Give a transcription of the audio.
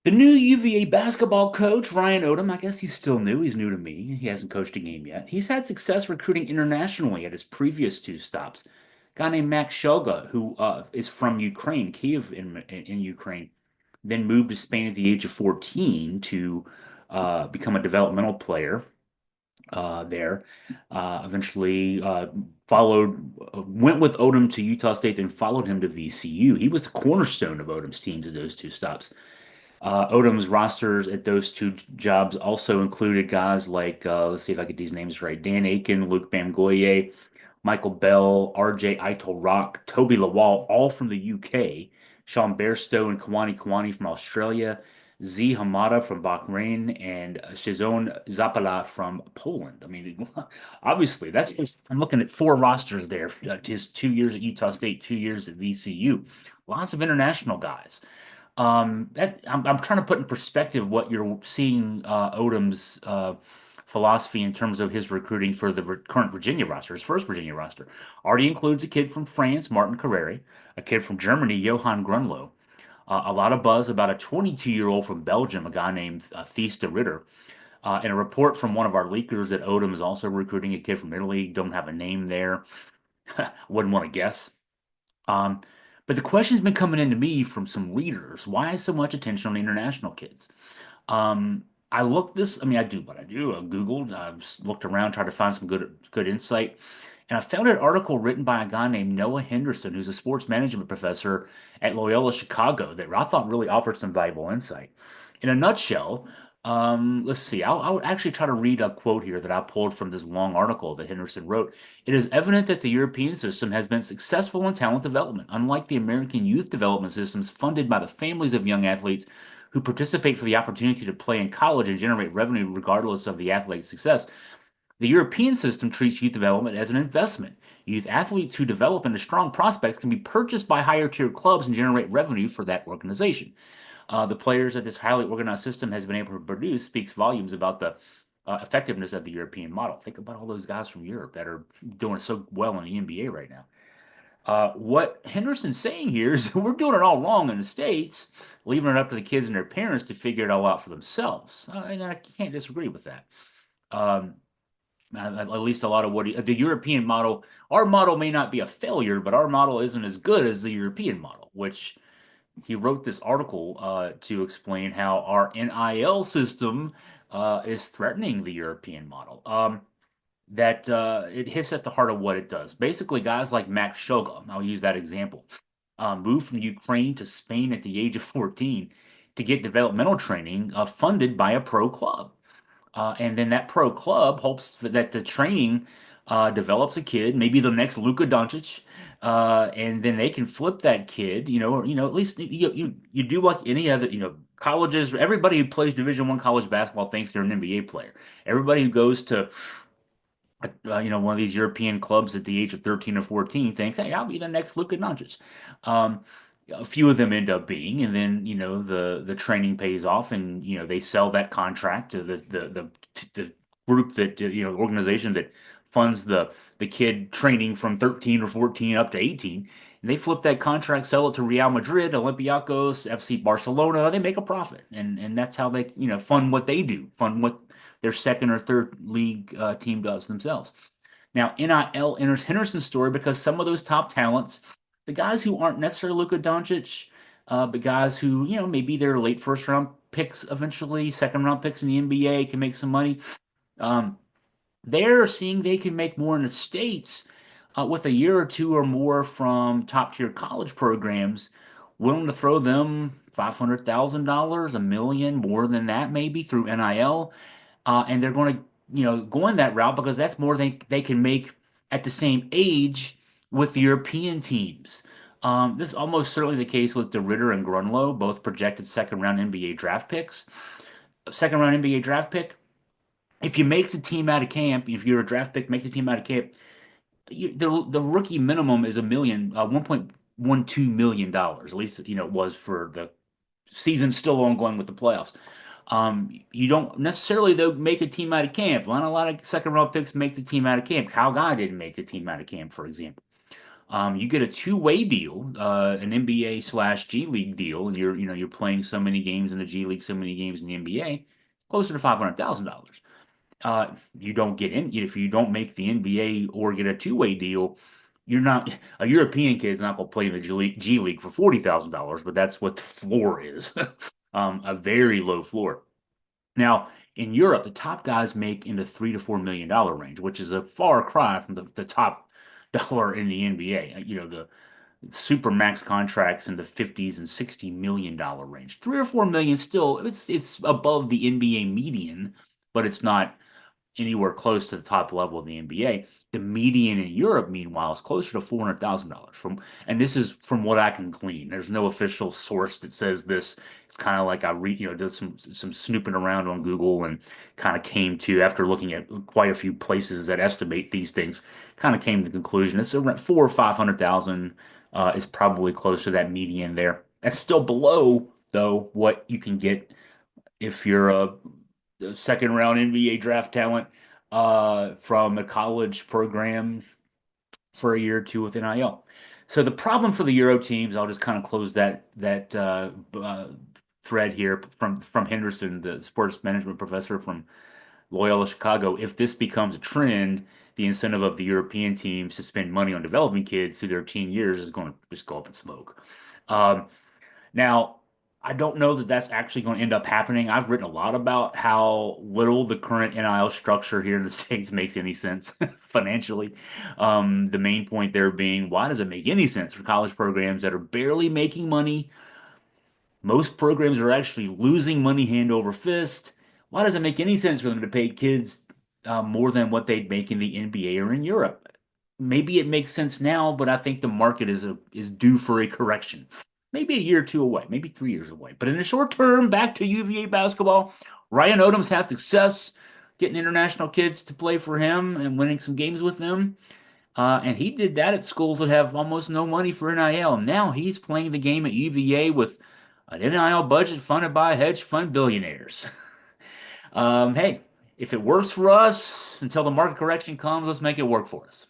The new UVA basketball coach, Ryan Odom, I guess he's still new. He's new to me. He hasn't coached a game yet. He's had success recruiting internationally at his previous two stops. A guy named Max Shulga, who is from Ukraine, Kiev in Ukraine, then moved to Spain at the age of 14 to become a developmental player there. Eventually went with Odom to Utah State, then followed him to VCU. He was the cornerstone of Odom's teams at those two stops. Odom's rosters at those two jobs also included guys like, let's see if I get these names right, Dan Akin, Luke Bamgboye, Michael Belle, RJ Eytle-Rock, Tobi Lawal, all from the UK, Sean Bairstow and Kuany Kuany from Australia, Zee Hamoda from Bahrain, and Szymon Zapala from Poland. I mean, obviously, that's just, I'm looking at four rosters there. His 2 years at Utah State, 2 years at VCU. Lots of international guys. I'm trying to put in perspective what you're seeing Odom's philosophy in terms of his recruiting for the current Virginia roster. His first Virginia roster already includes a kid from France, Martin Carrere, a kid from Germany, Johann Grunloh, a lot of buzz about a 22-year-old from Belgium, a guy named Thies de Ritter, and a report from one of our leakers that Odom is also recruiting a kid from Italy. Don't have a name there. Wouldn't want to guess. Um, but the question's been coming in to me from some readers. Why so much attention on the international kids? I looked this, I mean, I do what I do. I Googled, I just looked around, tried to find some good insight. And I found an article written by a guy named Noah Henderson, who's a sports management professor at Loyola Chicago, that I thought really offered some valuable insight. In a nutshell, let's see, I'll actually try to read a quote here that I pulled from this long article that Henderson wrote. It is evident that the European system has been successful in talent development, unlike the American youth development systems funded by the families of young athletes who participate for the opportunity to play in college and generate revenue regardless of the athlete's success. The European system treats youth development as an investment. Youth athletes who develop into strong prospects can be purchased by higher tier clubs and generate revenue for that organization. The players that this highly organized system has been able to produce speaks volumes about the effectiveness of the European model. Think about all those guys from Europe that are doing so well in the NBA right now. What Henderson's saying here is we're doing it all wrong in the States, leaving it up to the kids and their parents to figure it all out for themselves. And I can't disagree with that. Um, at least a lot of the European model, our model may not be a failure, but our model isn't as good as the European model, which he wrote this article to explain how our NIL system is threatening the European model. That it hits at the heart of what it does. Basically, guys like Max Shulga, I'll use that example, moved from Ukraine to Spain at the age of 14 to get developmental training funded by a pro club. And then that pro club hopes that the training develops a kid, maybe the next Luka Doncic, and then they can flip that kid, or at least you do like any other, colleges. Everybody who plays Division I college basketball thinks they're an NBA player. Everybody who goes to one of these European clubs at the age of 13 or 14 thinks, hey, I'll be the next Luka Doncic. Um, a few of them end up being, and then the training pays off, and they sell that contract to the group that organization that funds the kid training from 13 or 14 up to 18. And they flip that contract, sell it to Real Madrid, Olympiacos, FC Barcelona. They make a profit, and that's how they fund what they do, fund what their second or third league team does themselves. Now, NIL enters Henderson's story because some of those top talents, the guys who aren't necessarily Luka Doncic, but guys who, maybe they're late first round picks eventually, second round picks in the NBA can make some money. Um, they're seeing they can make more in the States with a year or two or more from top tier college programs, willing to throw them $500,000, $1 million, more than that maybe through NIL, and they're going to going that route because that's more than they can make at the same age with the European teams. This is almost certainly the case with DeRidder and Grunlow, both projected second round NBA draft picks. Second round NBA draft pick. If you make the team out of camp, if you're a draft pick, make the team out of camp. The rookie minimum is $1.12 million. At least it was for the season still ongoing with the playoffs. You don't necessarily though make a team out of camp. Not a lot of second round picks make the team out of camp. Kyle Guy didn't make the team out of camp, for example. You get a two-way deal, an NBA slash G League deal, and you're playing so many games in the G League, so many games in the NBA, closer to $500,000. You don't get in if you don't make the NBA or get a two-way deal. You're not a European kid's not going to play in the G League for $40,000, but that's what the floor is. A very low floor. Now, in Europe, the top guys make in the $3 to $4 million range, which is a far cry from the top dollar in the NBA. The super max contracts in the 50s and $60 million range. 3 or 4 million still, it's above the NBA median, but it's not anywhere close to the top level of the NBA. The median in Europe, meanwhile, is closer to $400,000 and this is from what I can glean. There's no official source that says this. It's kind of like I read, did some snooping around on Google and kind of came to, after looking at quite a few places that estimate these things, kind of came to the conclusion it's around 4 or 500,000 is probably close to that median there. That's still below, though, what you can get if you're a second round NBA draft talent from a college program for a year or two with NIL. So the problem for the Euro teams, I'll just kind of close that thread here from Henderson, the sports management professor from Loyola Chicago. If this becomes a trend, the incentive of the European teams to spend money on developing kids through their teen years is going to just go up in smoke. Um, Now, I don't know that that's actually going to end up happening. I've written a lot about how little the current NIL structure here in the States makes any sense financially. The main point there being, why does it make any sense for college programs that are barely making money? Most programs are actually losing money hand over fist. Why does it make any sense for them to pay kids more than what they'd make in the NBA or in Europe? Maybe it makes sense now, but I think the market is due for a correction. Maybe a year or two away, maybe 3 years away. But in the short term, back to UVA basketball. Ryan Odom's had success getting international kids to play for him and winning some games with them. And he did that at schools that have almost no money for NIL. Now he's playing the game at UVA with an NIL budget funded by hedge fund billionaires. Hey, if it works for us until the market correction comes, let's make it work for us.